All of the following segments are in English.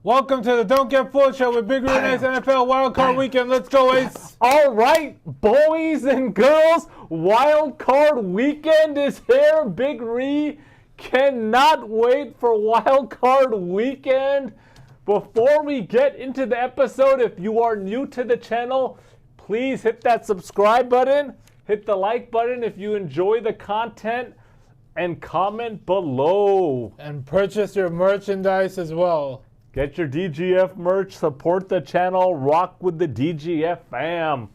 Welcome to the Don't Get Fooled Show with Big Red Ace NFL Wildcard Weekend. Let's go, Ace. All right, boys and girls, Wild Card Weekend is here. Big Ree cannot wait for Wild Card Weekend. Before we get into the episode, if you are new to the channel, please hit that subscribe button, hit the like button if you enjoy the content, and comment below. And purchase your merchandise as well. Get your DGF merch, support the channel, rock with the DGF fam.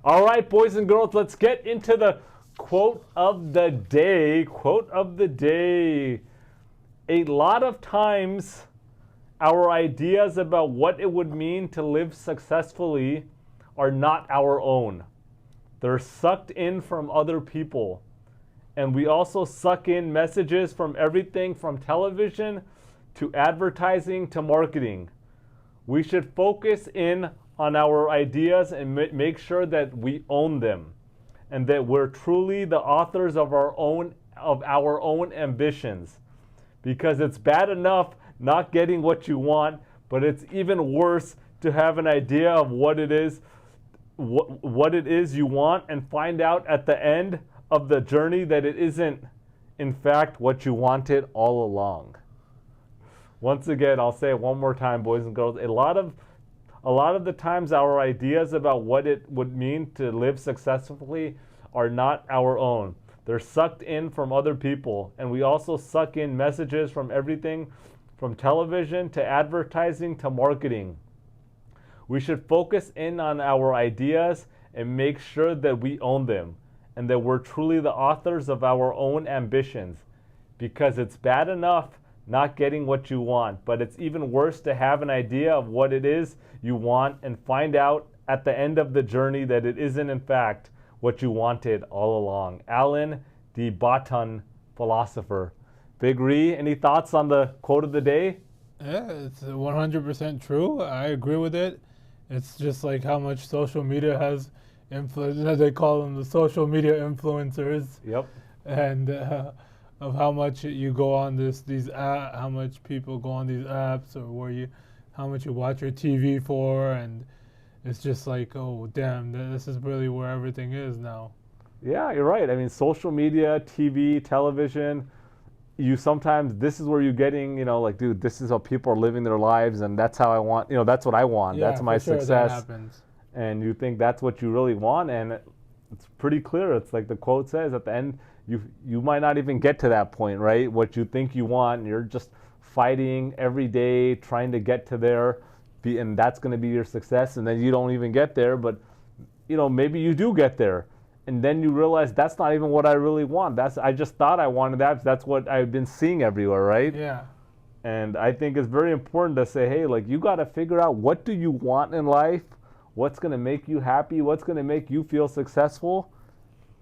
All right, boys and girls, let's get into the quote of the day. Quote of the day. A lot of times, our ideas about what it would mean to live successfully are not our own. They're sucked in from other people. And we also suck in messages from everything from television to advertising to marketing. We should focus in on our ideas and make sure that we own them and that we're truly the authors of our own ambitions. Because it's bad enough not getting what you want, but it's even worse to have an idea of what it is you want and find out at the end of the journey that it isn't in fact what you wanted all along. Once again, I'll say it one more time, boys and girls. A lot of the times our ideas about what it would mean to live successfully are not our own. They're sucked in from other people. And we also suck in messages from everything from television to advertising to marketing. We should focus in on our ideas and make sure that we own them and that we're truly the authors of our own ambitions. Because it's bad enough not getting what you want, but it's even worse to have an idea of what it is you want and find out at the end of the journey that it isn't in fact what you wanted all along. Alan de Botton, philosopher. Big Ree, any thoughts on the quote of the day? Yeah, it's 100% true. I agree with it. It's just like how much social media has influenced, as they call them, the social media influencers. Yep. And of how much you go on these apps, how much people go on these apps, or how much you watch your TV for, and it's just like, oh damn, this is really where everything is now. Yeah, you're right. I mean, social media, TV, television, this is where you're getting, like, dude, this is how people are living their lives, and that's how I want, that's what I want. Yeah, that's my for sure, success. that happens. And you think that's what you really want, and it's pretty clear. It's like the quote says at the end, you might not even get to that point, right? What you think you want, and you're just fighting every day, trying to get to there, and that's going to be your success, and then you don't even get there, but maybe you do get there, and then you realize that's not even what I really want. I just thought I wanted that. That's what I've been seeing everywhere, right? Yeah. And I think it's very important to say, hey, like, you got to figure out what do you want in life, what's going to make you happy, what's going to make you feel successful,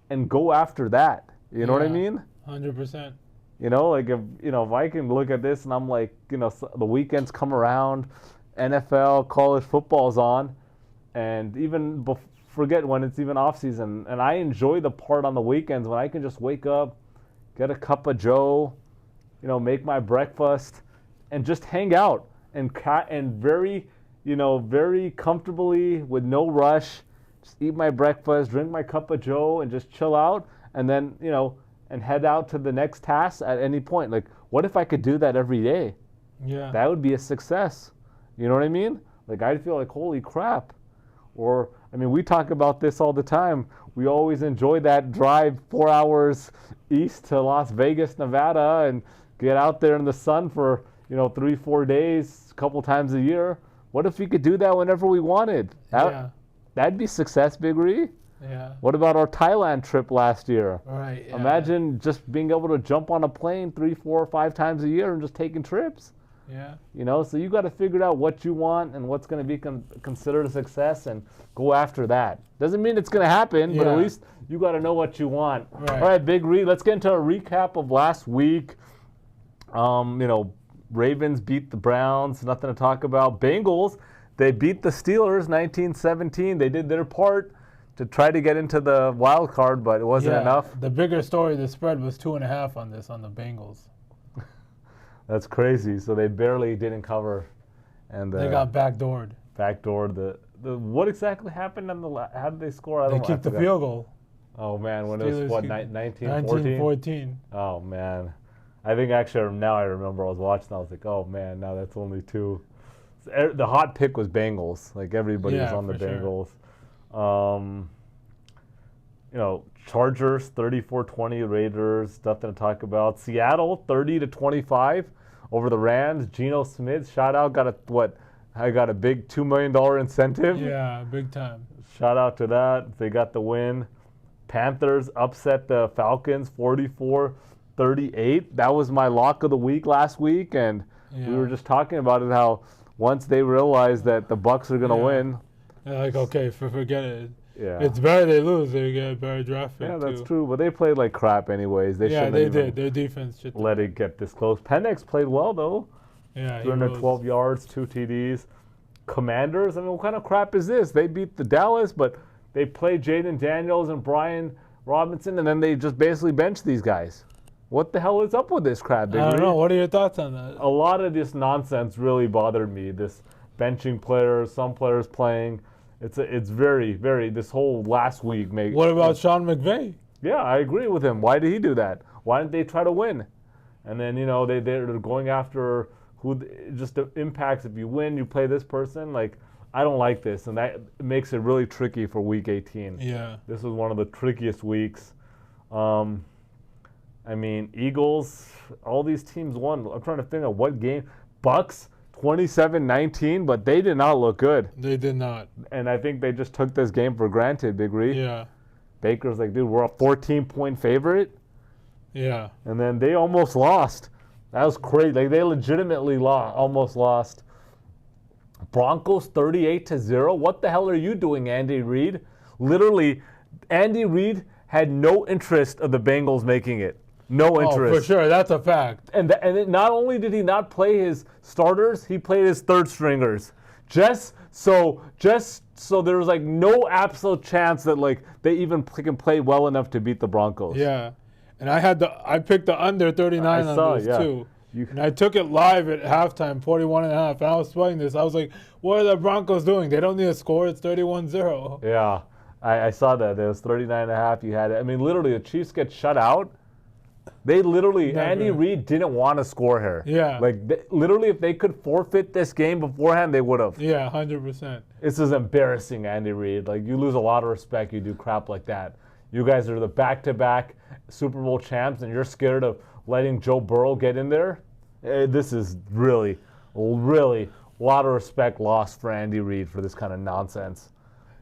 and go after that. You know what I mean? 100%. Like if I can look at this and I'm like, the weekends come around, NFL, college football's on, and even forget when it's even off season. And I enjoy the part on the weekends when I can just wake up, get a cup of Joe, make my breakfast, and just hang out and very, very comfortably with no rush, just eat my breakfast, drink my cup of Joe, and just chill out. And then, and head out to the next task at any point. Like, what if I could do that every day? Yeah. That would be a success. You know what I mean? Like, I'd feel like, holy crap. Or, we talk about this all the time. We always enjoy that drive 4 hours east to Las Vegas, Nevada, and get out there in the sun for, 3-4 days, a couple times a year. What if we could do that whenever we wanted? That'd be success, Big Ree. Yeah. What about our Thailand trip last year? Right. Yeah. Imagine just being able to jump on a plane 3, 4, 5 times a year and just taking trips. Yeah. So you got to figure out what you want and what's going to be considered a success and go after that. Doesn't mean it's going to happen, but at least you got to know what you want. Right. All right, Big Ree, let's get into a recap of last week. Ravens beat the Browns, nothing to talk about. Bengals, they beat the Steelers 19-17. They did their part to try to get into the wild card, but it wasn't enough. The bigger story, the spread was 2.5 on the Bengals. That's crazy. So they barely didn't cover. and They got backdoored. What exactly happened on how did they score? I They don't know. kicked the field goal. Oh man, when it Steelers was what, kicked 1914? 1914. Oh man, I think actually now I remember I was watching. I was like, oh man, now that's only two. The hot pick was Bengals. Like everybody was Yeah, on the for sure. Bengals. Chargers 34-20 Raiders. Nothing to talk about. Seattle 30-25 over the Rams. Geno Smith, shout out, I got a big $2 million incentive. Yeah, big time. Shout out to that. They got the win. Panthers upset the Falcons 44-38. That was my lock of the week last week, and we were just talking about it, how once they realized that the Bucks are going to win. They're like, okay, forget it. Yeah. It's better they lose. They get a better draft pick, Yeah, that's true. But they played like crap anyways. They did. Their defense should let it get this close. Penix played well, though. Yeah, 312 yards, 2 TDs. Commanders, I mean, what kind of crap is this? They beat the Dallas, but they played Jaden Daniels and Brian Robinson, and then they just basically benched these guys. What the hell is up with this crap, Big I don't Reed? know. What are your thoughts on that? A lot of this nonsense really bothered me. This benching players, some players playing. It's very, very, this whole last week. What about Sean McVay? Yeah, I agree with him. Why did he do that? Why didn't they try to win? And then, they're going after just the impacts. If you win, you play this person. Like, I don't like this. And that makes it really tricky for week 18. Yeah. This was one of the trickiest weeks. Eagles, all these teams won. I'm trying to think of what game. Bucks, 27-19, but they did not look good. They did not. And I think they just took this game for granted, Big Reed. Yeah. Baker's like, dude, we're a 14-point favorite. Yeah. And then they almost lost. That was crazy. Like, they legitimately almost lost. Broncos 38-0. What the hell are you doing, Andy Reid? Literally, Andy Reid had no interest of the Bengals making it. No interest. Oh, for sure. That's a fact. And not only did he not play his starters, he played his third stringers. Just so there was like no absolute chance that like they even can play well enough to beat the Broncos. Yeah. And I picked the under 39 on this too. And I took it live at halftime, 41.5. And I was sweating this. I was like, what are the Broncos doing? They don't need a score. It's 31-0. Yeah. I saw that. It was 39.5. You had it. I mean, literally, the Chiefs get shut out. They literally, Andy Reid didn't want to score here. Yeah. Like, literally, if they could forfeit this game beforehand, they would have. Yeah, 100%. This is embarrassing, Andy Reid. Like, you lose a lot of respect. You do crap like that. You guys are the back-to-back Super Bowl champs, and you're scared of letting Joe Burrow get in there? This is really, really a lot of respect lost for Andy Reid for this kind of nonsense.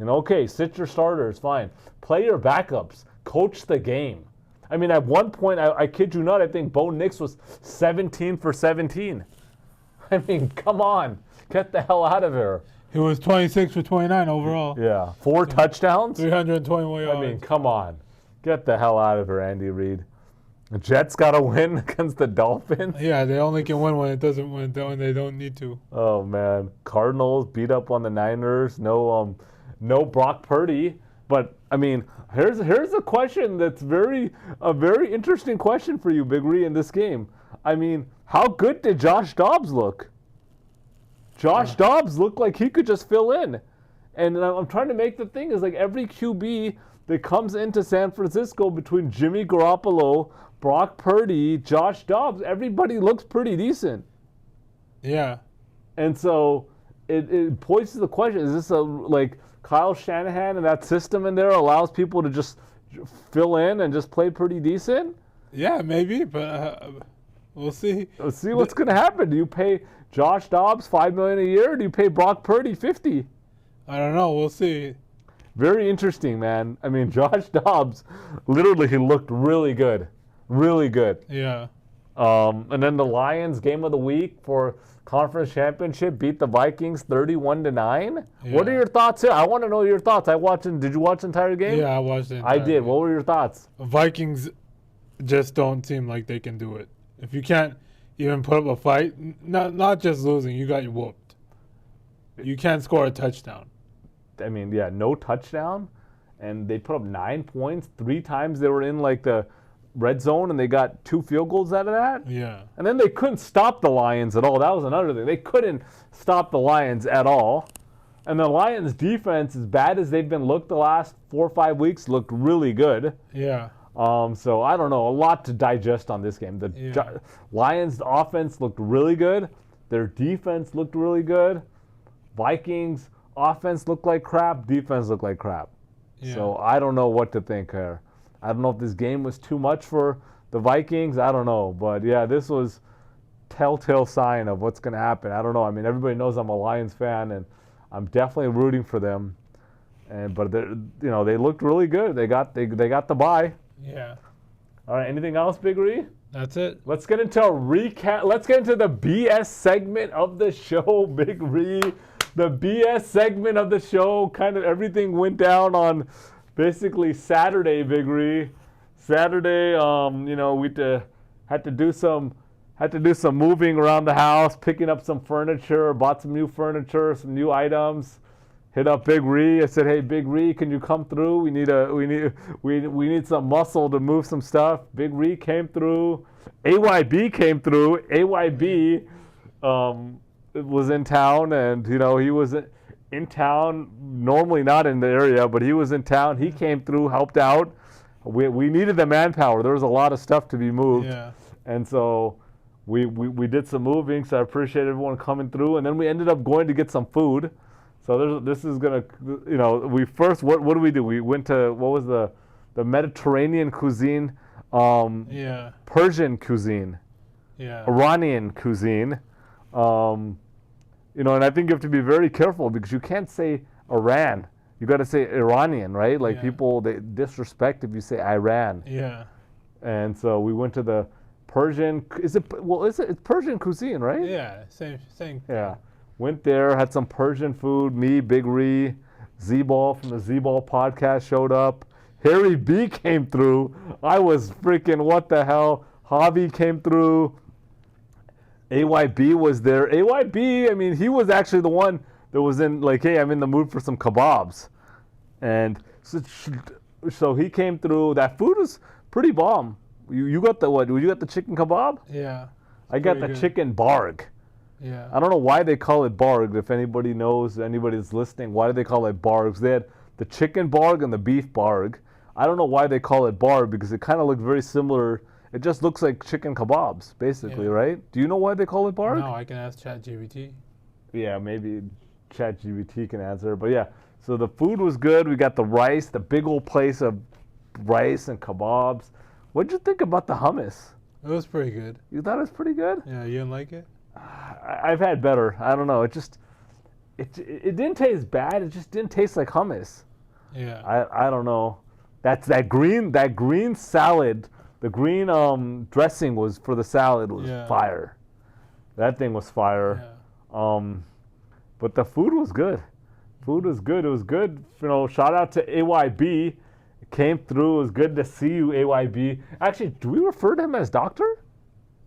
Okay, sit your starters, fine. Play your backups. Coach the game. I mean, at one point, I kid you not, I think Bo Nix was 17 for 17. I mean, come on. Get the hell out of here. He was 26 for 29 overall. Yeah. 4 touchdowns? 321 yards. I mean, come on. Get the hell out of here, Andy Reid. The Jets got to win against the Dolphins. Yeah, they only can win when they don't need to. Oh, man. Cardinals beat up on the Niners. No Brock Purdy. But, I mean, here's a question that's a very interesting question for you, Big Ree, in this game. I mean, how good did Josh Dobbs look? Josh Dobbs looked like he could just fill in. And I'm trying to make the thing is like every QB that comes into San Francisco between Jimmy Garoppolo, Brock Purdy, Josh Dobbs, everybody looks pretty decent. Yeah. And so it points to the question, is this like Kyle Shanahan and that system in there allows people to just fill in and just play pretty decent? Yeah, maybe, but we'll see. Let's see what's going to happen. Do you pay Josh Dobbs $5 million a year, or do you pay Brock Purdy $50? I don't know. We'll see. Very interesting, man. I mean, Josh Dobbs, literally, he looked really good. Really good. Yeah. And then the Lions, game of the week for conference championship, beat the Vikings 31-9. Yeah. What are your thoughts here? I want to know your thoughts. Did you watch the entire game? Yeah, I watched it. I did. What were your thoughts? Vikings just don't seem like they can do it. If you can't even put up a fight, not just losing, you got whooped. You can't score a touchdown. I mean, yeah, no touchdown, and they put up 9 points. 3 times they were in like the red zone, and they got 2 field goals out of that. Yeah. And then they couldn't stop the Lions at all. That was another thing. They couldn't stop the Lions at all. And the Lions' defense, as bad as they've been looked the last 4 or 5 weeks, looked really good. Yeah. So I don't know, a lot to digest on this game. The Lions' offense looked really good. Their defense looked really good. Vikings' offense looked like crap. Defense looked like crap. Yeah. So I don't know what to think here. I don't know if this game was too much for the Vikings. I don't know. But, yeah, this was telltale sign of what's going to happen. I don't know. I mean, everybody knows I'm a Lions fan, and I'm definitely rooting for them. But they looked really good. They got the bye. Yeah. All right. Anything else, Big Ree? That's it. Let's get into a recap. Let's get into the BS segment of the show, Big Ree. The BS segment of the show. Kind of everything went down on basically Saturday, Big Ree. Saturday, we had to do some moving around the house, picking up some furniture, bought some new furniture, some new items. Hit up Big Ree. I said, "Hey, Big Ree, can you come through? We need some muscle to move some stuff." Big Ree came through. AYB came through. AYB was in town, and he was in town. Normally not in the area, but he was in town. He came through, helped out. We needed the manpower. There was a lot of stuff to be moved, and so we did some moving. So I appreciate everyone coming through, and then we ended up going to get some food. So this is gonna, we first, what do we do? We went to, what was the Mediterranean cuisine, Persian cuisine, Iranian cuisine, and I think you have to be very careful because you can't say Iran. You got to say Iranian, right? Like people, they disrespect if you say Iran. Yeah. And so we went to the Persian, it's Persian cuisine, right? Yeah, same. Yeah. Went there, had some Persian food. Me, Big Ree, Z-Ball from the Z-Ball podcast showed up. Harry B came through. I was freaking, what the hell? Javi came through. AYB was there. AYB, I mean, he was actually the one that was in, like, hey, I'm in the mood for some kebabs. And so he came through. That food was pretty bomb. You got the what? You got the chicken kebab? Yeah. I got the chicken barg. Yeah. I don't know why they call it barg. If anybody knows, anybody that's listening, why do they call it bargs? They had the chicken barg and the beef barg. I don't know why they call it barg because it kind of looked very similar. It just looks like chicken kebabs, basically, right? Do you know why they call it barg? No, I can ask ChatGPT. Yeah, maybe ChatGPT can answer. But yeah, so the food was good. We got the rice, the big old place of rice and kebabs. What did you think about the hummus? It was pretty good. You thought it was pretty good? Yeah, you didn't like it? I've had better. I don't know. It didn't taste bad. It just didn't taste like hummus. Yeah. I don't know. That green salad, the green dressing was for the salad was fire. That thing was fire. Yeah. But the food was good. Food was good. It was good. Shout out to AYB. It came through. It was good to see you, AYB. Actually, do we refer to him as doctor?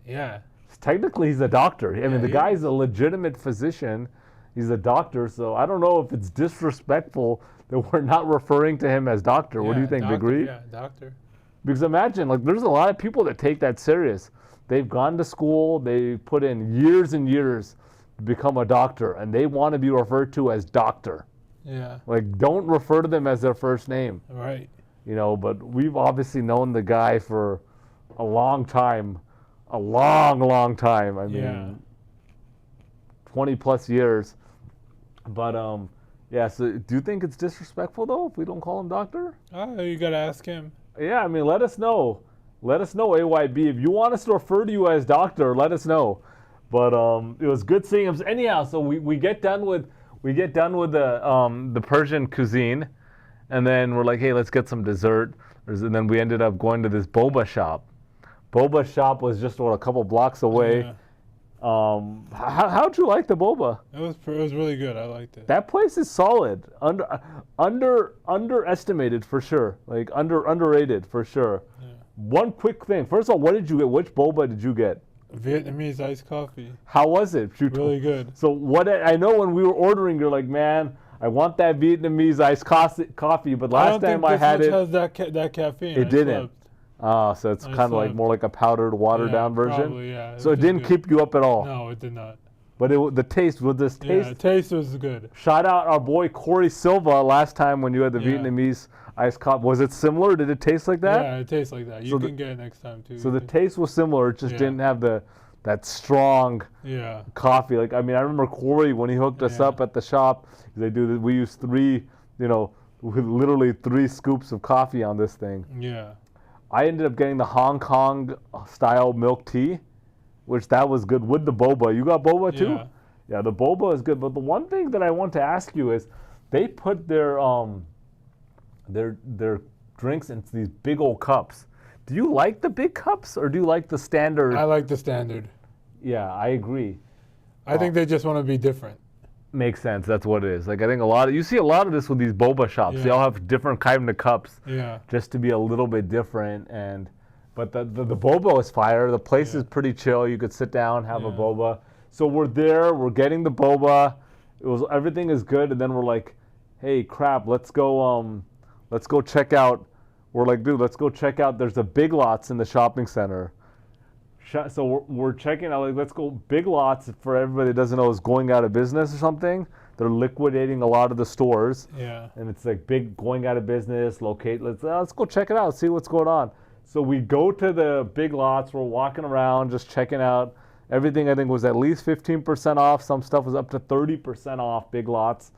Yeah. Technically, he's a doctor. I mean, the guy's a legitimate physician. He's a doctor, so I don't know if it's disrespectful that we're not referring to him as doctor. What do you think, Big Ree? Yeah, doctor. Because imagine, there's a lot of people that take that serious. They've gone to school, they put in years and years to become a doctor, and they want to be referred to as doctor. Yeah. Don't refer to them as their first name. Right. But we've obviously known the guy for a long time. A long, long time. I mean, 20 plus years. But, so do you think it's disrespectful, though, if we don't call him doctor? Oh, you got to ask him. Yeah, I mean, let us know. Let us know, AYB. If you want us to refer to you as doctor, let us know. But it was good seeing him. Anyhow, so we get done with the Persian cuisine, and then we're like, hey, let's get some dessert. And then we ended up going to this boba shop. Boba shop was just a couple blocks away. Yeah. How'd you like the boba? It was really good. I liked it. That place is solid. Underestimated for sure. Underrated for sure. Yeah. One quick thing. First of all, what did you get? Which boba did you get? Vietnamese iced coffee. How was it? Really good. So I know when we were ordering, you're like, man, I want that Vietnamese iced coffee, but last time I had it, has that caffeine. It didn't. So it's I kind of like slept. more like a powdered, watered down version. Probably, yeah. So it was didn't good. keep you up at all. No, it did not. But the taste, with this taste, Yeah, taste was good. shout out our boy Corey Silva last time when you had the Yeah. Vietnamese iced coffee. Was it similar? Did it taste like that? Yeah, it tastes like that. You So can get it next time too. So the taste was similar. It just Yeah. didn't have that strong Yeah. coffee. Like, I mean, I remember Corey when he hooked us Yeah. up at the shop. They do. We use 3, literally 3 scoops of coffee on this thing. Yeah. I ended up getting the Hong Kong style milk tea, which that was good with the boba. You got boba too? Yeah. Yeah, the boba is good. But the one thing that I want to ask you is, they put their drinks into these big old cups. Do you like the big cups or do you like the standard? I like the standard. Yeah, I agree. I think they just want to be different. Makes sense. That's what it is. Like, I think you see a lot of this with these boba shops. They Yeah. all have different kind of cups, Yeah. just to be a little bit different. But the boba is fire. The place Yeah. is pretty chill. You could sit down, have a Yeah. boba. So we're there. We're getting the boba. Everything is good, and then we're like, hey, crap, let's go check out. We're like, dude, let's go check out. There's a Big Lots in the shopping center. So we're checking out, like, let's go. Big Lots, for everybody that doesn't know, is going out of business or something. They're liquidating a lot of the stores. Yeah. And it's like big going out of business, let's go check it out, see what's going on. So we go to the Big Lots. We're walking around just checking out. Everything, I think, was at least 15% off. Some stuff was up to 30% off, Big Lots.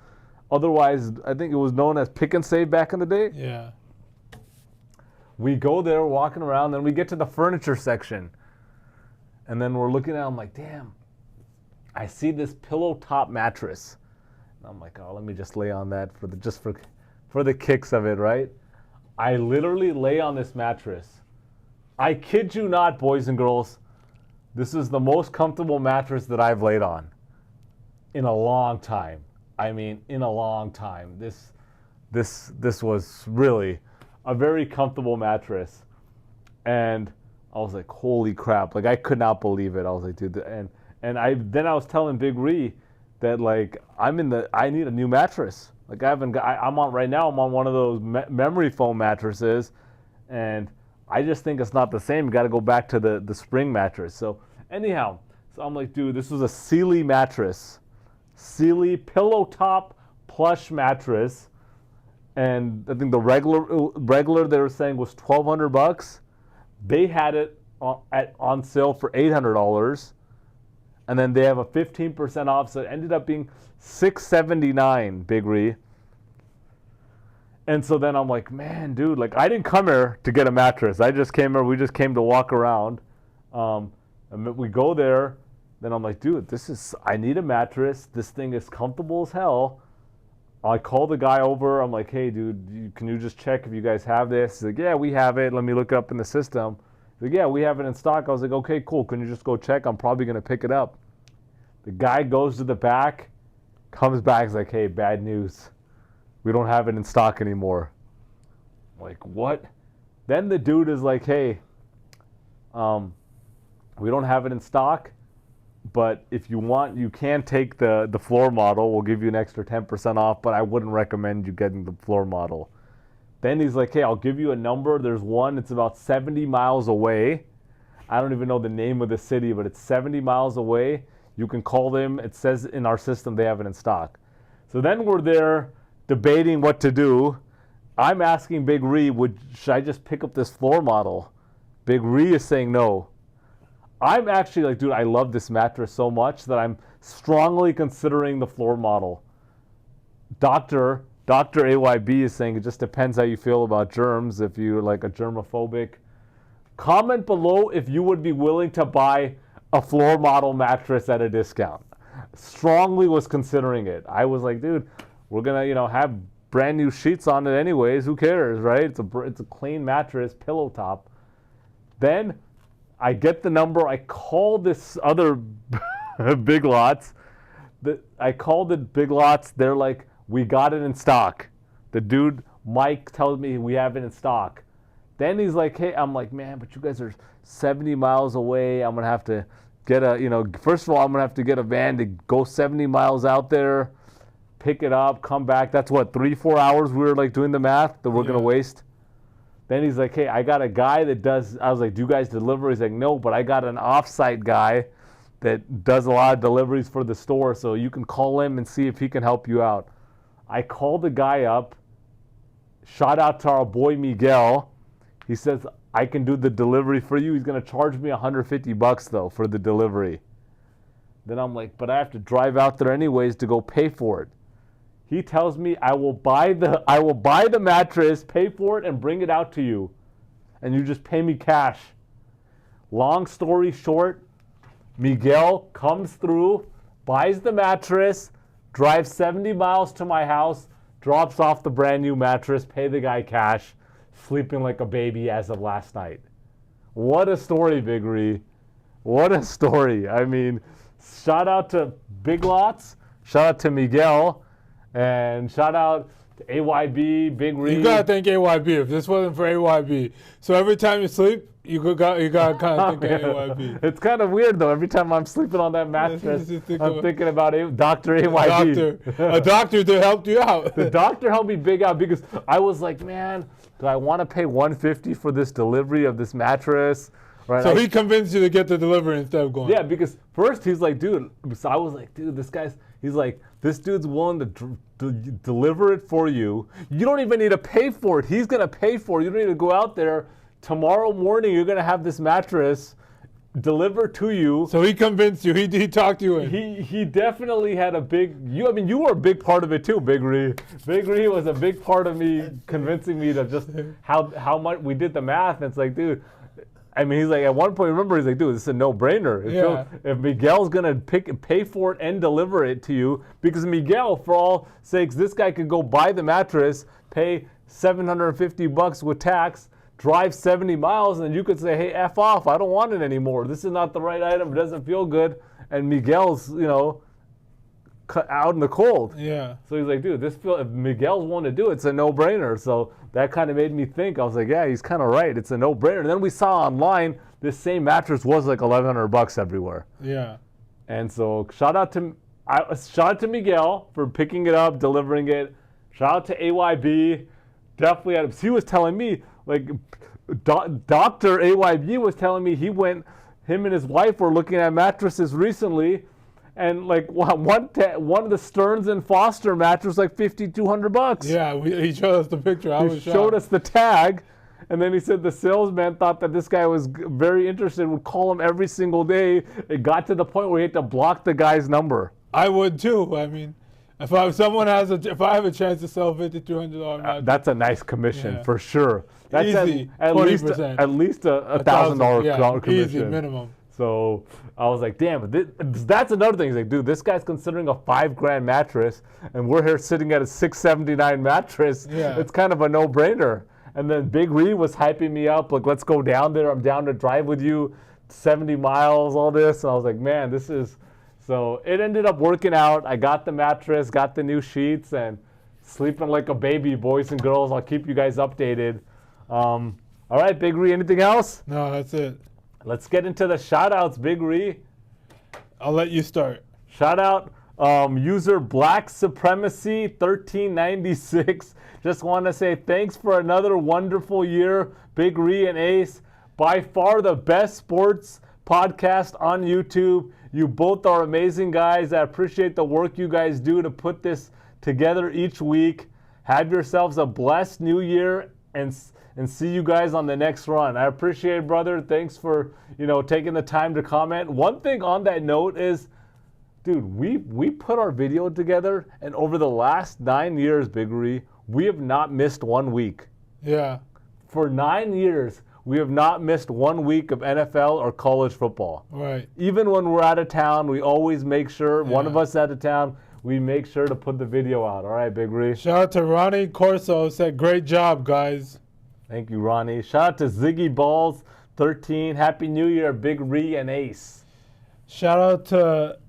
Otherwise, I think it was known as Pick and Save back in the day. Yeah. We go there, walking around, then we get to the furniture section. And then we're looking at it, I'm like, damn, I see this pillow top mattress. And I'm like, oh, let me just lay on that for the kicks of it, right? I literally lay on this mattress. I kid you not, boys and girls. This is the most comfortable mattress that I've laid on in a long time. I mean, in a long time. This was really a very comfortable mattress. And I was like, holy crap. Like, I could not believe it. I was like, dude, and I was telling Big Ree that, like, I need a new mattress. Like, I'm on one of those memory foam mattresses, and I just think it's not the same. You got to go back to the spring mattress. So anyhow, I'm like, dude, this was a Sealy mattress. Sealy pillow top plush mattress. And I think the regular they were saying was $1,200. They had it on sale for $800. And then they have a 15% off, so it ended up being $679, Big Ree. And so then I'm like, man, dude, like, I didn't come here to get a mattress. We just came to walk around. And we go there. Then I'm like, dude, I need a mattress. This thing is comfortable as hell. I call the guy over. I'm like, hey, dude, can you just check if you guys have this? He's like, yeah, we have it. Let me look it up in the system. He's like, yeah, we have it in stock. I was like, okay, cool. Can you just go check? I'm probably going to pick it up. The guy goes to the back, comes back. He's like, hey, bad news. We don't have it in stock anymore. I'm like, what? Then the dude is like, hey, we don't have it in stock. But if you want, you can take the floor model. We'll give you an extra 10% off, but I wouldn't recommend you getting the floor model. Then he's like, hey, I'll give you a number. There's one. It's about 70 miles away. I don't even know the name of the city, but it's 70 miles away. You can call them. It says in our system they have it in stock. So then we're there debating what to do. I'm asking Big Ree, should I just pick up this floor model? Big Ree is saying no. I'm actually like, dude, I love this mattress so much that I'm strongly considering the floor model. Dr. AYB is saying it just depends how you feel about germs, if you're like a germophobic. Comment below if you would be willing to buy a floor model mattress at a discount. Strongly was considering it. I was like, dude, we're going to, have brand new sheets on it anyways. Who cares, right? It's a clean mattress, pillow top. Then I get the number. I call this other Big Lots. I called it Big Lots. They're like, we got it in stock. The dude, Mike, tells me we have it in stock. Then he's like, hey, I'm like, man, but you guys are 70 miles away. I'm going to have to get first of all, I'm going to have to get a van to go 70 miles out there, pick it up, come back. That's what, 3-4 hours we were like doing the math that we're going to waste. Then he's like, hey, I got a guy that does, I was like, do you guys deliver? He's like, no, but I got an off-site guy that does a lot of deliveries for the store, so you can call him and see if he can help you out. I called the guy up. Shout out to our boy Miguel. He says, I can do the delivery for you. He's going to charge me $150 though for the delivery. Then I'm like, but I have to drive out there anyways to go pay for it. He tells me I will buy the mattress, pay for it, and bring it out to you. And you just pay me cash. Long story short, Miguel comes through, buys the mattress, drives 70 miles to my house, drops off the brand new mattress, pay the guy cash, sleeping like a baby as of last night. What a story, Big Ree. What a story. I mean, shout out to Big Lots, shout out to Miguel, and shout out to AYB, Big Ree. You gotta thank AYB. If this wasn't for AYB, so every time you sleep, you gotta kind of think of AYB. It's kind of weird though. Every time I'm sleeping on that mattress, I'm thinking about Dr. AYB. A doctor to help you out. The doctor helped me big out because I was like, man, do I want to pay $150 for this delivery of this mattress? Right? So he convinced you to get the delivery instead of going. Yeah, because first he's like, dude. So I was like, dude, he's like, this dude's willing to deliver it for you. You don't even need to pay for it. He's gonna pay for it. You don't need to go out there. Tomorrow morning, you're gonna have this mattress delivered to you. So he convinced you. He talked you in. He definitely had a big. You were a big part of it too, Big Ree. Big Ree was a big part of me convincing me to just how much we did the math. And it's like, dude. I mean, he's like, at one point, remember, he's like, dude, this is a no-brainer. If Miguel's going to pay for it and deliver it to you, because Miguel, for all sakes, this guy could go buy the mattress, pay $750 with tax, drive 70 miles, and then you could say, hey, F off, I don't want it anymore. This is not the right item. It doesn't feel good. And Miguel's, out in the cold. Yeah. So he's like, dude, if Miguel's wanting to do it, it's a no-brainer. So that kind of made me think. I was like, yeah, he's kind of right. It's a no-brainer. And then we saw online this same mattress was like $1,100 everywhere. Yeah. And so shout out to Miguel for picking it up, delivering it. Shout out to AYB. Definitely, he was telling me, like, Dr. AYB was telling me him and his wife were looking at mattresses recently. And like one of the Stearns and Foster mattress like $5,200. Yeah, he showed us the picture. He showed us the tag, and then he said the salesman thought that this guy was very interested, would call him every single day. It got to the point where he had to block the guy's number. I would too. I mean, if I have a chance to sell $5,200 mattress, that's a nice commission for sure. That's easy, at least a $1,000 commission. Easy minimum. So I was like, damn, that's another thing. He's like, dude, this guy's considering a $5,000 mattress, and we're here sitting at a $679 mattress. Yeah. It's kind of a no-brainer. And then Big Ree was hyping me up, like, let's go down there. I'm down to drive with you 70 miles, all this. And I was like, man, this is... So it ended up working out. I got the mattress, got the new sheets, and sleeping like a baby, boys and girls. I'll keep you guys updated. All right, Big Ree, anything else? No, that's it. Let's get into the shout-outs, Big Ree. I'll let you start. Shout out user Black Supremacy 1396. Just want to say thanks for another wonderful year, Big Ree and Ace. By far the best sports podcast on YouTube. You both are amazing guys. I appreciate the work you guys do to put this together each week. Have yourselves a blessed new year and see you guys on the next run. I appreciate it, brother. Thanks for, taking the time to comment. One thing on that note is, dude, we put our video together, and over the last 9 years, Big Ree, we have not missed 1 week. Yeah. For 9 years, we have not missed 1 week of NFL or college football. Right. Even when we're out of town, we always make sure, one of us out of town, we make sure to put the video out. All right, Big Ree. Shout out to Ronnie Corso. Said, great job, guys. Thank you, Ronnie. Shout out to Ziggy Balls 13. Happy New Year, Big Ree and Ace. Shout out to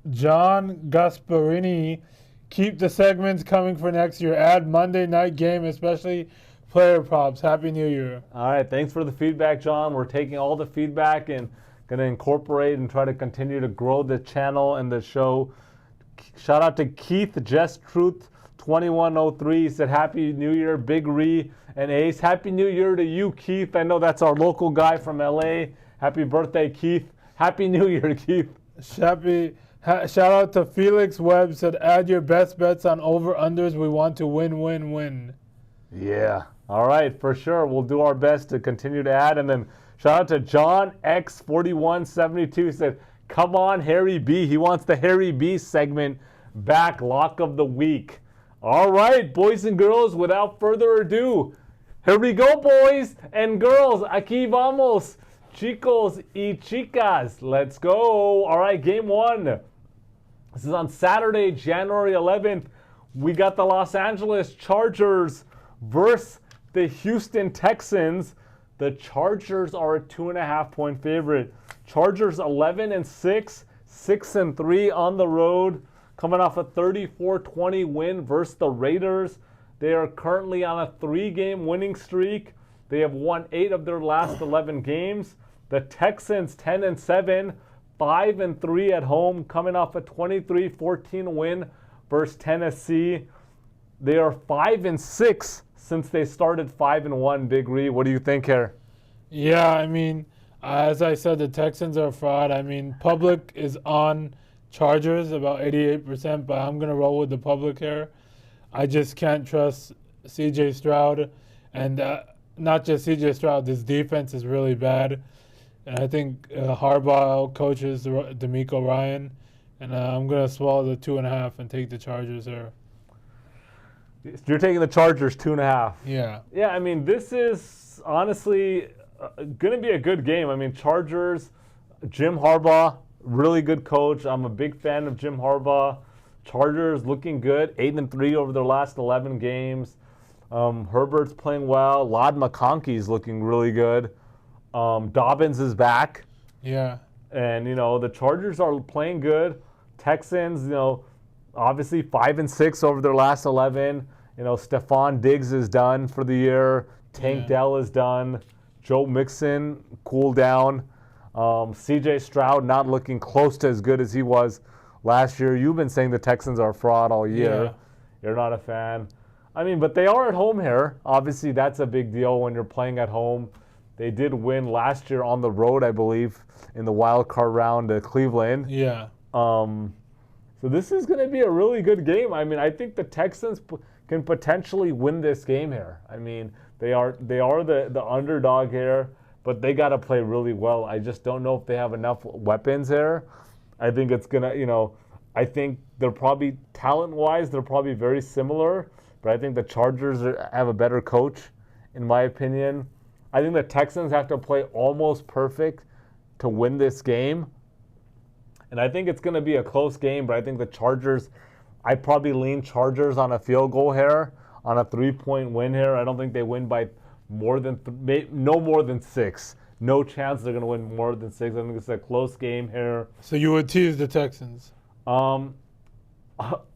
John Gasparini. Keep the segments coming for next year. Add Monday night game, especially player props. Happy New Year. All right. Thanks for the feedback, John. We're taking all the feedback and going to incorporate and try to continue to grow the channel and the show. Shout out to Keith Just Truth 2103 said Happy New Year, Big Ree and Ace. Happy New Year to you, Keith. I know that's our local guy from LA. Happy birthday, Keith. Happy New Year, Keith. Shout out to Felix Webb, said add your best bets on over-unders. We want to win. Yeah. All right, for sure. We'll do our best to continue to add. And then shout out to John X4172 said, come on, Harry B. He wants the Harry B segment back, lock of the week. All right, boys and girls, without further ado, here we go, boys and girls. Aquí vamos, chicos y chicas. Let's go. All right, game one. This is on Saturday, January 11th. We got the Los Angeles Chargers versus the Houston Texans. The Chargers are a 2.5-point favorite. Chargers 11-6, 6-3 on the road, coming off a 34-20 win versus the Raiders. They are currently on a 3-game winning streak. They have won 8 of their last 11 games. The Texans 10-7, 5-3 at home, coming off a 23-14 win versus Tennessee. They are 5-6 since they started 5-1. Big Ree, what do you think here? Yeah, I mean, as I said, the Texans are fraud. I mean, public is on Chargers about 88%, but I'm going to roll with the public here. I just can't trust C.J. Stroud. And not just C.J. Stroud, this defense is really bad. And I think Harbaugh coaches DeMeco Ryan. And I'm going to swallow the 2.5 and take the Chargers here. You're taking the Chargers 2.5. Yeah. Yeah, I mean, this is honestly going to be a good game. I mean, Chargers, Jim Harbaugh, really good coach. I'm a big fan of Jim Harbaugh. Chargers looking good, 8-3 over their last 11 games. Herbert's playing well. Ladd McConkey's looking really good. Dobbins is back. Yeah. And, the Chargers are playing good. Texans, obviously 5-6 over their last 11. Stephon Diggs is done for the year. Tank Dell is done. Joe Mixon cooled down. C.J. Stroud not looking close to as good as he was last year. You've been saying the Texans are fraud all year. Yeah. You're not a fan. I mean, but they are at home here. Obviously, that's a big deal when you're playing at home. They did win last year on the road, I believe, in the wild card round to Cleveland. Yeah. So this is going to be a really good game. I mean, I think the Texans can potentially win this game here. I mean, they are the underdog here, but they got to play really well. I just don't know if they have enough weapons here. I think it's going to, I think they're probably, talent-wise, they're probably very similar, but I think the Chargers have a better coach, in my opinion. I think the Texans have to play almost perfect to win this game. And I think it's going to be a close game, but I think the Chargers, I probably lean Chargers on a field goal here, on a 3-point win here. I don't think they win by no more than 6. No chance they're going to win more than 6. I think it's a close game here. So you would tease the Texans?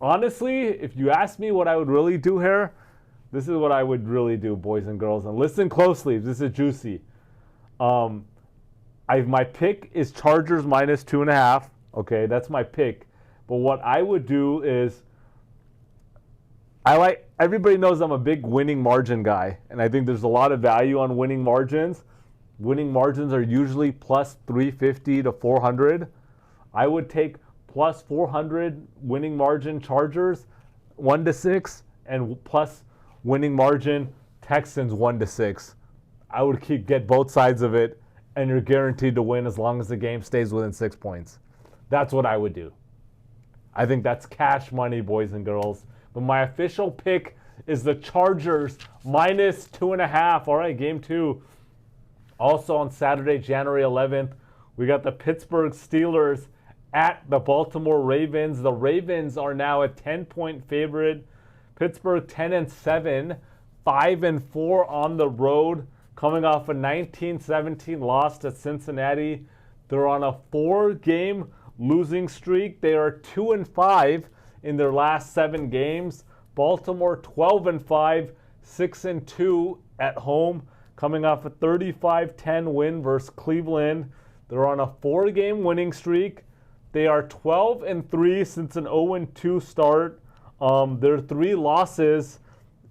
Honestly, if you ask me what I would really do here, this is what I would really do, boys and girls. And listen closely. This is juicy. My pick is Chargers minus 2.5. Okay, that's my pick. But what I would do is, everybody knows I'm a big winning margin guy, and I think there's a lot of value on winning margins. Winning margins are usually plus 350 to 400. I would take plus 400 winning margin Chargers 1-6 and plus winning margin Texans 1-6. I would get both sides of it, and you're guaranteed to win as long as the game stays within 6 points. That's what I would do. I think that's cash money, boys and girls. But my official pick is the Chargers minus 2.5. All right, game 2. Also on Saturday, January 11th, we got the Pittsburgh Steelers at the Baltimore Ravens. The Ravens are now a 10-point favorite. Pittsburgh 10-7, 5-4 on the road, coming off a 19-17 loss to Cincinnati. They're on a 4-game losing streak. They are 2-5 in their last 7 games. Baltimore 12-5, 6-2 at home, coming off a 35-10 win versus Cleveland. They're on a 4-game winning streak. They are 12-3 since an 0-2 start Their 3 losses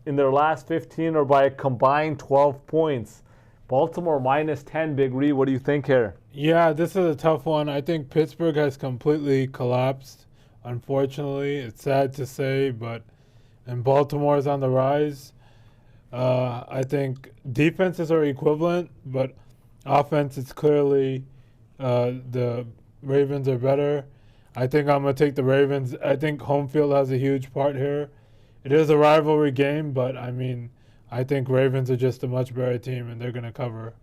in their last 15 are by a combined 12 points. Baltimore minus 10, Big Ree. What do you think here? Yeah, this is a tough one. I think Pittsburgh has completely collapsed. Unfortunately, it's sad to say, but and Baltimore is on the rise. I think defenses are equivalent, but offense is clearly the Ravens are better. I think I'm going to take the Ravens. I think home field has a huge part here. It is a rivalry game, but I mean, I think Ravens are just a much better team, and they're going to cover.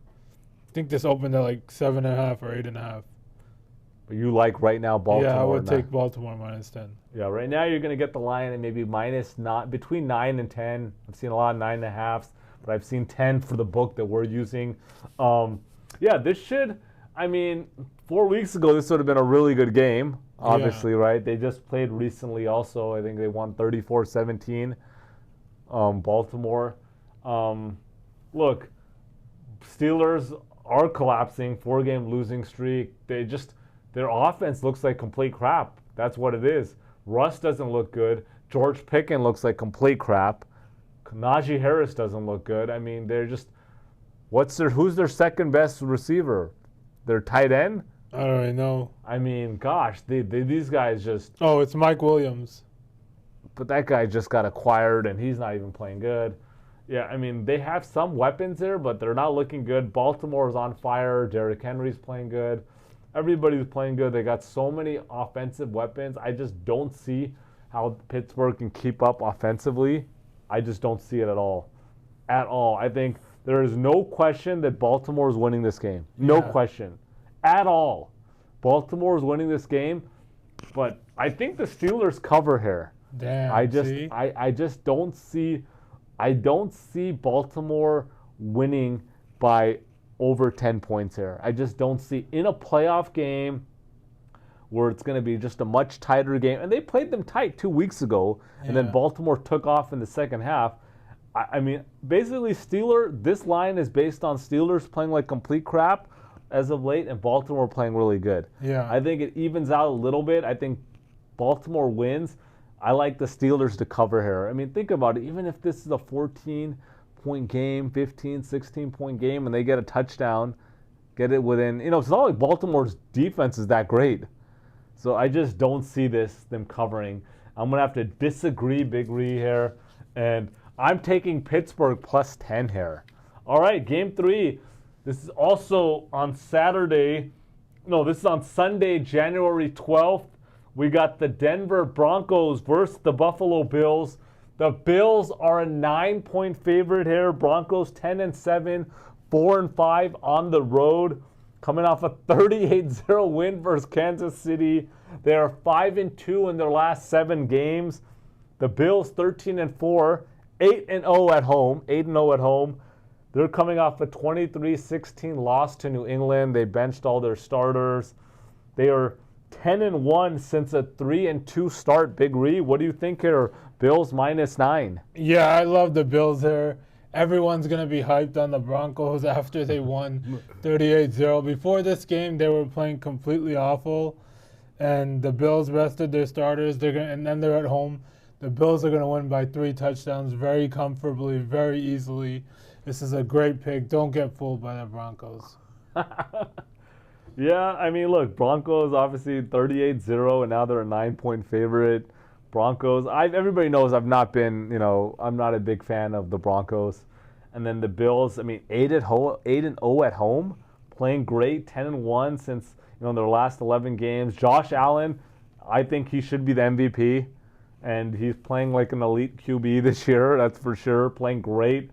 I think this opened at like 7.5 or 8.5. But you like right now Baltimore? Yeah, I would take Baltimore minus 10. Yeah, right now you're going to get the line at maybe between 9 and 10. I've seen a lot of 9.5s, but I've seen 10 for the book that we're using. Yeah, this should, 4 weeks ago, this would have been a really good game, obviously, right? They just played recently also. I think they won 34-17, Baltimore. Look, Steelers are collapsing, 4-game losing streak. Their offense looks like complete crap. That's what it is. Russ doesn't look good. George Pickens looks like complete crap. Najee Harris doesn't look good. I mean, they're just who's their second best receiver? Their tight end? I don't really know. I mean, gosh, these guys just. Oh, it's Mike Williams. But that guy just got acquired, and he's not even playing good. Yeah, I mean, they have some weapons there, but they're not looking good. Baltimore's on fire. Derrick Henry's playing good. Everybody's playing good. They got so many offensive weapons. I just don't see how Pittsburgh can keep up offensively. I just don't see it at all. At all. I think there is no question that Baltimore is winning this game. No question. At all. Baltimore is winning this game, but I think the Steelers cover here. Damn. I just don't see Baltimore winning by over 10 points here. I just don't see in a playoff game where it's going to be just a much tighter game. And they played them tight 2 weeks ago, and then Baltimore took off in the second half. I mean, basically, this line is based on Steelers playing like complete crap as of late and Baltimore playing really good. Yeah. I think it evens out a little bit. I think Baltimore wins. I like the Steelers to cover here. I mean, think about it. Even if this is a 14-point game, 15, 16-point game, and they get a touchdown, get it within, it's not like Baltimore's defense is that great. So I just don't see them covering. I'm going to have to disagree, Big Ree here. And I'm taking Pittsburgh plus 10 here. All right, game 3. This is also on Saturday. No, this is on Sunday, January 12th. We got the Denver Broncos versus the Buffalo Bills. The Bills are a 9-point favorite here. Broncos 10-7, 4-5 on the road. Coming off a 38-0 win versus Kansas City. They are 5-2 in their last 7 games. The Bills 13-4, 8-0 at home. 8-0 at home. They're coming off a 23-16 loss to New England. They benched all their starters. They are 10-1 since a 3-2 start. Big Ree, what do you think here? Bills -9. Yeah, I love the Bills here. Everyone's going to be hyped on the Broncos after they won 38-0. Before this game, they were playing completely awful, and the Bills rested their starters. And then they're at home. The Bills are going to win by 3 touchdowns very comfortably, very easily. This is a great pick. Don't get fooled by the Broncos. Yeah, I mean, look, Broncos obviously 38-0, and now they're a 9-point favorite. Broncos, everybody knows I've not been, I'm not a big fan of the Broncos. And then the Bills, 8-0 at home, playing great, 10-1 since, their last 11 games. Josh Allen, I think he should be the MVP, and he's playing like an elite QB this year, that's for sure, playing great.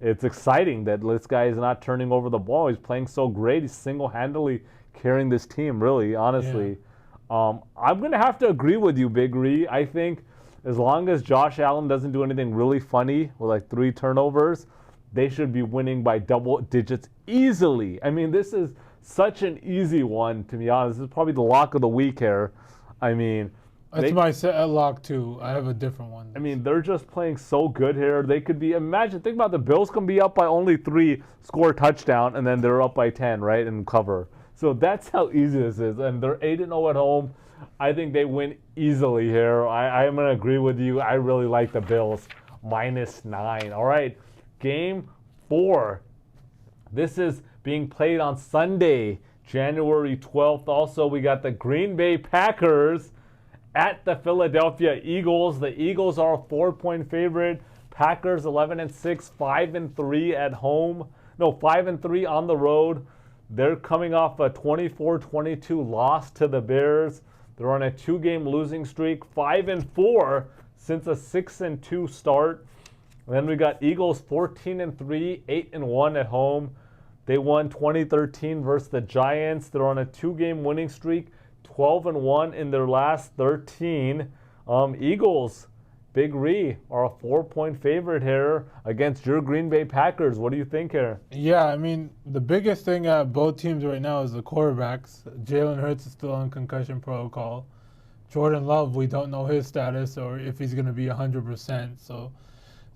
It's exciting that this guy is not turning over the ball. He's playing so great. He's single-handedly carrying this team, really, honestly. Yeah. I'm going to have to agree with you, Big Ree. I think as long as Josh Allen doesn't do anything really funny with like 3 turnovers, they should be winning by double digits easily. I mean, this is such an easy one, to be honest. This is probably the lock of the week here. That's my lock too. I have a different one. They're just playing so good here. They could be, think about the Bills can be up by only 3, score a touchdown, and then they're up by 10, right, and cover. So that's how easy this is. And they're 8-0 at home. I think they win easily here. I'm going to agree with you. I really like the Bills -9. All right, game 4. This is being played on Sunday, January 12th. Also, we got the Green Bay Packers at the Philadelphia Eagles. The Eagles are a 4-point favorite. Packers 11-6, 5-3 at home. No, 5-3 on the road. They're coming off a 24-22 loss to the Bears. They're on a 2-game losing streak, 5-4 since a 6-2 start. And then we got Eagles 14-3, 8-1 at home. They won 2013 versus the Giants. They're on a 2-game winning streak, 12-1 in their last 13. Eagles, Big Ree, are a 4-point favorite here against your Green Bay Packers. What do you think here? Yeah, I mean, the biggest thing at both teams right now is the quarterbacks. Jalen Hurts is still on concussion protocol. Jordan Love, we don't know his status or if he's going to be 100%. So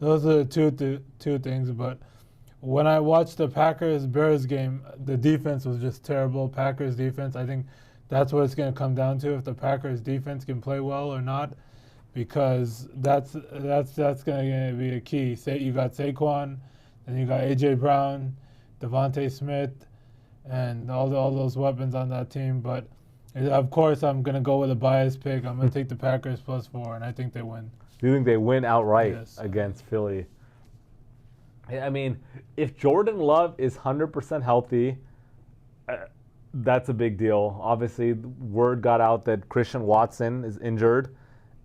those are the two things. But when I watched the Packers-Bears game, the defense was just terrible. Packers defense, I think that's what it's going to come down to, if the Packers defense can play well or not, because that's going to be a key. Say you got Saquon, then you got A.J. Brown, Devontae Smith, and all those weapons on that team. But of course, I'm going to go with a biased pick. I'm going to take the Packers +4, and I think they win. Do you think they win outright Yes. against Philly? I mean, if Jordan Love is 100% healthy, that's a big deal. Obviously, word got out that Christian Watson is injured,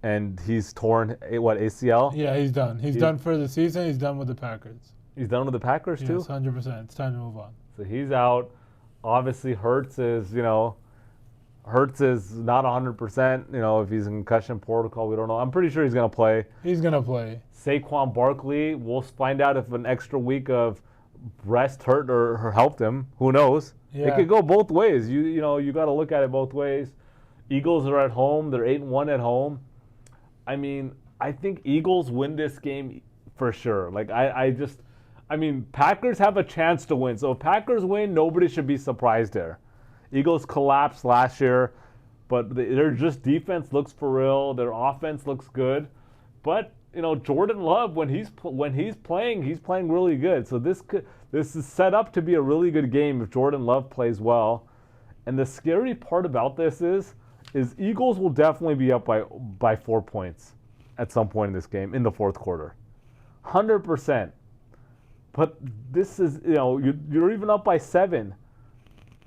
and he's torn, ACL? Yeah, he's done. He's done for the season. He's done with the Packers. He's done with the Packers, too? Yes, 100%. It's time to move on. So he's out. Obviously, Hurts is not 100%. If he's in concussion protocol, we don't know. I'm pretty sure he's going to play. He's going to play. Saquon Barkley, we'll find out if an extra week of rest hurt or helped him. Who knows? Yeah. It could go both ways. You got to look at it both ways. Eagles are at home. They're 8-1 at home. I mean, I think Eagles win this game for sure. Packers have a chance to win. So if Packers win, nobody should be surprised there. Eagles collapsed last year, but their just defense looks for real. Their offense looks good. But Jordan Love, when he's playing really good. So this is set up to be a really good game if Jordan Love plays well. And the scary part about this is Eagles will definitely be up by 4 points at some point in this game in the fourth quarter, 100%. But this is you're even up by 7.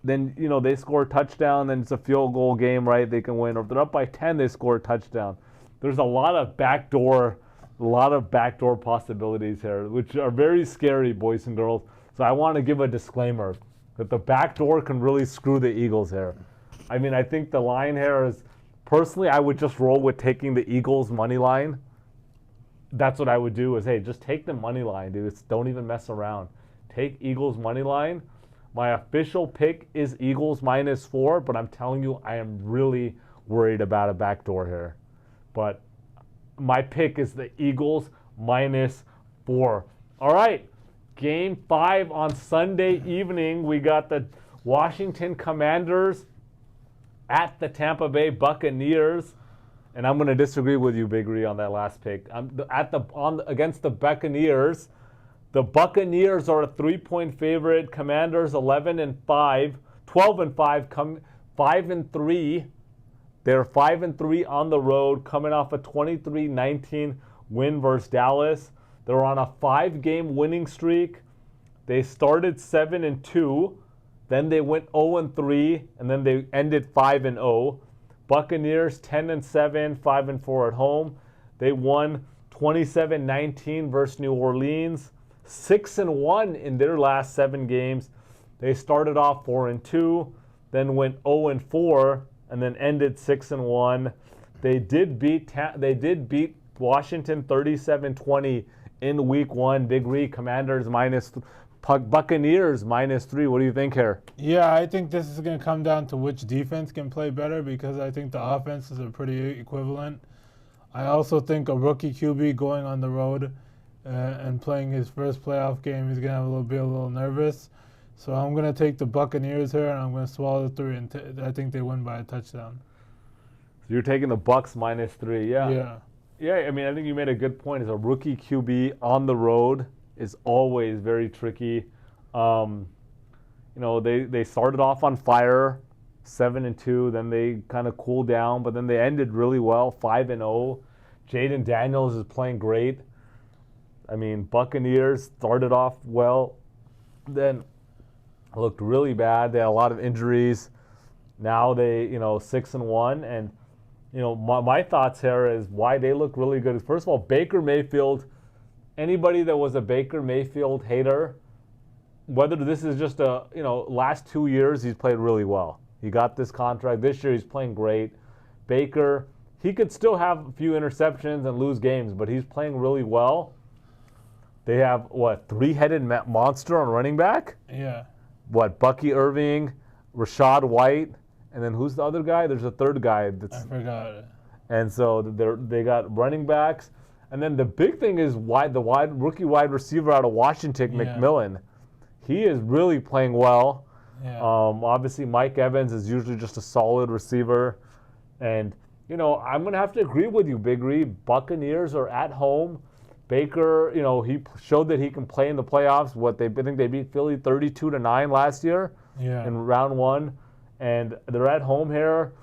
Then they score a touchdown, then it's a field goal game, right? They can win. Or if they're up by 10, they score a touchdown. There's a lot of backdoor possibilities here, which are very scary, boys and girls. So I want to give a disclaimer that the backdoor can really screw the Eagles here. I mean, I think the line here is, personally, I would just roll with taking the Eagles money line. That's what I would do is, hey, just take the money line, dude. Don't even mess around. Take Eagles money line. My official pick is Eagles -4, but I'm telling you, I am really worried about a backdoor here. But my pick is the Eagles -4. All right, Game 5 on Sunday evening. We got the Washington Commanders at the Tampa Bay Buccaneers. And I'm going to disagree with you, Big Ree, on that last pick. Against the Buccaneers. The Buccaneers are a 3-point favorite. Commanders 12-5, 5-3. They're 5-3 on the road, coming off a 23-19 win versus Dallas. They're on a 5-game winning streak. They started 7-2, then they went 0-3, and then they ended 5-0. Buccaneers 10-7, 5-4 at home. They won 27-19 versus New Orleans. 6-1 in their last 7 games. They started off 4-2, then went 0-4, and then ended 6-1. They did beat Washington 37-20 in Week 1. Big Ree, Commanders Buccaneers -3. What do you think here? Yeah, I think this is going to come down to which defense can play better, because I think the offenses are pretty equivalent. I also think a rookie QB going on the road and playing his first playoff game, he's going to have a little nervous. So I'm going to take the Buccaneers here, and I'm going to swallow the 3, and I think they win by a touchdown. So you're taking the Bucks -3. Yeah. Yeah. Yeah, I mean, I think you made a good point. As a rookie QB on the road is always very tricky. They started off on fire, 7-2. Then they kind of cooled down, but then they ended really well, 5-0. Jaden Daniels is playing great. I mean, Buccaneers started off well, then looked really bad. They had a lot of injuries. Now they, 6-1, and my thoughts here is why they look really good. First of all, Baker Mayfield. Anybody that was a Baker Mayfield hater, whether this is just last 2 years, he's played really well. He got this contract. This year, he's playing great. Baker, he could still have a few interceptions and lose games, but he's playing really well. They have, three-headed monster on running back? Yeah. Bucky Irving, Rashad White, and then who's the other guy? There's a third guy. I forgot it. And so they got running backs. And then the big thing is rookie wide receiver out of Washington, McMillan. He is really playing well. Yeah. Obviously, Mike Evans is usually just a solid receiver. And, I'm going to have to agree with you, Big Ree. Buccaneers are at home. Baker, he showed that he can play in the playoffs. I think they beat Philly 32-9 last year in round 1. And they're at home here.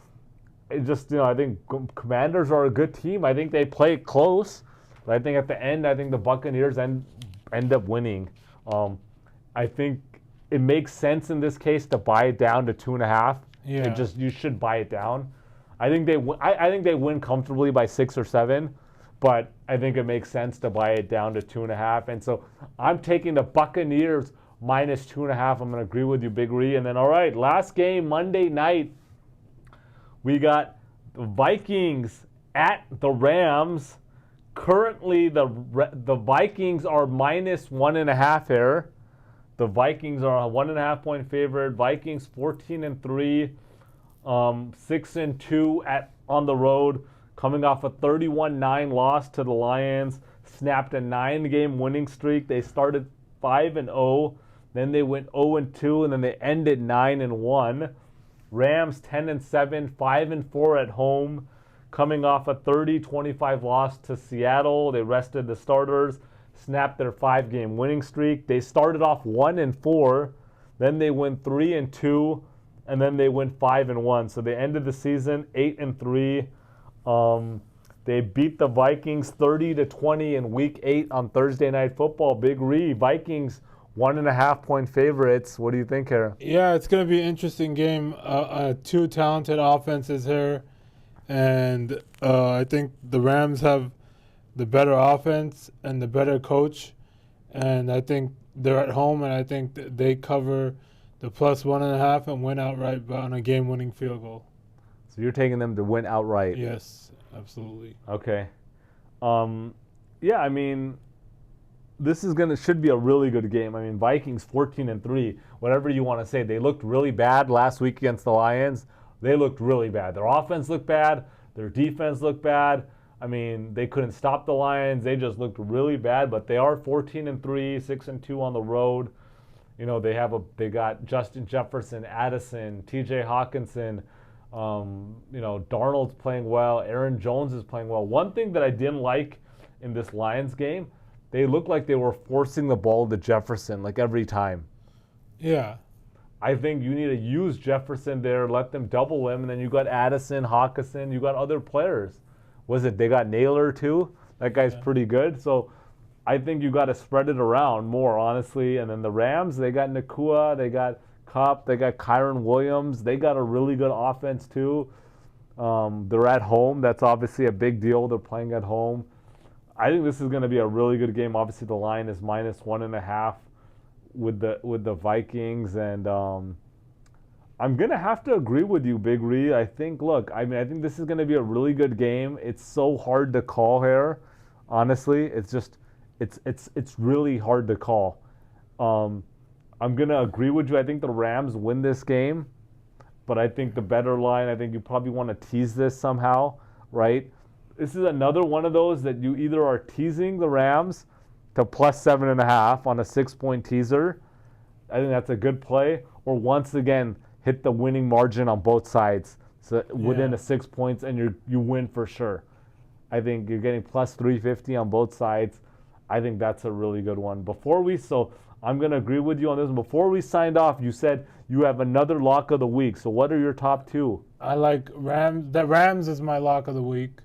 It just, I think Commanders are a good team. I think they play close. But I think at the end, the Buccaneers end up winning. I think it makes sense in this case to buy it down to 2.5. Yeah. You should buy it down. I think they win comfortably by 6 or 7, but I think it makes sense to buy it down to 2.5. And so I'm taking the Buccaneers -2.5. I'm going to agree with you, Big Ree. And then, all right, last game, Monday night, we got the Vikings at the Rams. Currently, the Vikings are -1.5 here. The Vikings are a 1.5 point favorite. Vikings 14-3, 6-2 on the road, coming off a 31-9 loss to the Lions. Snapped a 9-game winning streak. They started 5-0, then they went 0-2, and then they ended 9-1. Rams 10-7, 5-4 at home, coming off a 30-25 loss to Seattle. They rested the starters, snapped their 5-game winning streak. They started off 1-4, then they went 3-2, and then they went 5-1. So they ended the season 8-3. They beat the Vikings 30-20 in Week 8 on Thursday Night Football. Big Ree, Vikings 1.5 point favorites. What do you think here? Yeah, it's going to be an interesting game. Two talented offenses here. And I think the Rams have the better offense and the better coach. And I think they're at home, and I think they cover the +1.5 and win outright on a game-winning field goal. So you're taking them to win outright? Yes, absolutely. Okay. Yeah, I mean, this should be a really good game. I mean, Vikings 14-3, whatever you want to say. They looked really bad last week against the Lions. They looked really bad. Their offense looked bad. Their defense looked bad. I mean, they couldn't stop the Lions. They just looked really bad. But they are 14-3, 6-2 on the road. They got Justin Jefferson, Addison, T.J. Hawkinson. Darnold's playing well. Aaron Jones is playing well. One thing that I didn't like in this Lions game, they looked like they were forcing the ball to Jefferson like every time. Yeah. I think you need to use Jefferson there, let them double him, and then you got Addison, Hawkinson, you got other players. They got Naylor too? That guy's pretty good. So I think you got to spread it around more, honestly. And then the Rams, they got Nakua, they got Kupp, they got Kyron Williams. They got a really good offense too. They're at home. That's obviously a big deal. They're playing at home. I think this is going to be a really good game. Obviously, the line is -1.5 with the Vikings, and I'm going to have to agree with you, Big Ree. I think this is going to be a really good game. It's so hard to call here. Honestly, it's really hard to call. I'm going to agree with you. I think the Rams win this game, but I think the better line, I think you probably want to tease this somehow, right? This is another one of those that you either are teasing the Rams to +7.5 on a 6-point teaser. I think that's a good play. Or once again, hit the winning margin on both sides. So within Yeah. the 6 points, and you win for sure. I think you're getting plus 350 on both sides. I think that's a really good one. So I'm going to agree with you on this one. Before we signed off, you said you have another lock of the week. So what are your top two? I like Rams. The Rams is my lock of the week.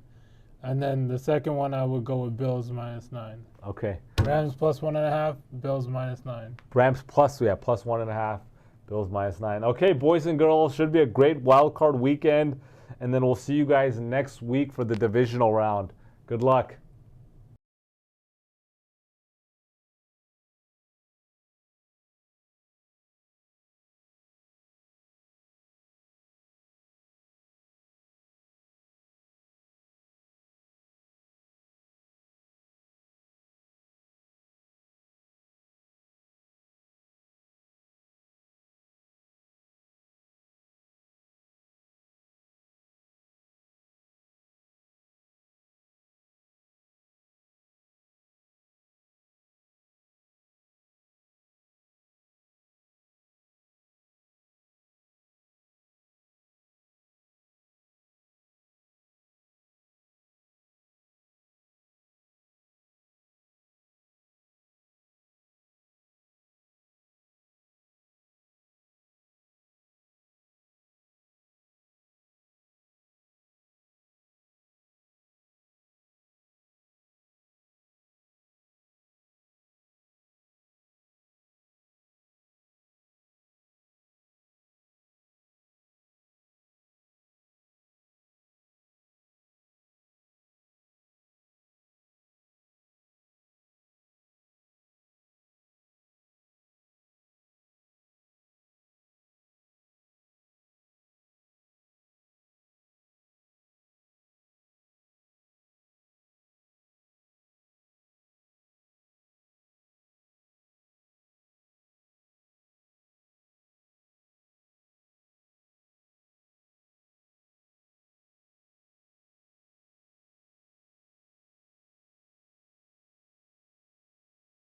And then the second one, I would go with Bills -9. Okay. Rams plus 1.5, Bills -9. Rams plus 1.5. Bills -9. Okay, boys and girls, should be a great wild card weekend. And then we'll see you guys next week for the divisional round. Good luck.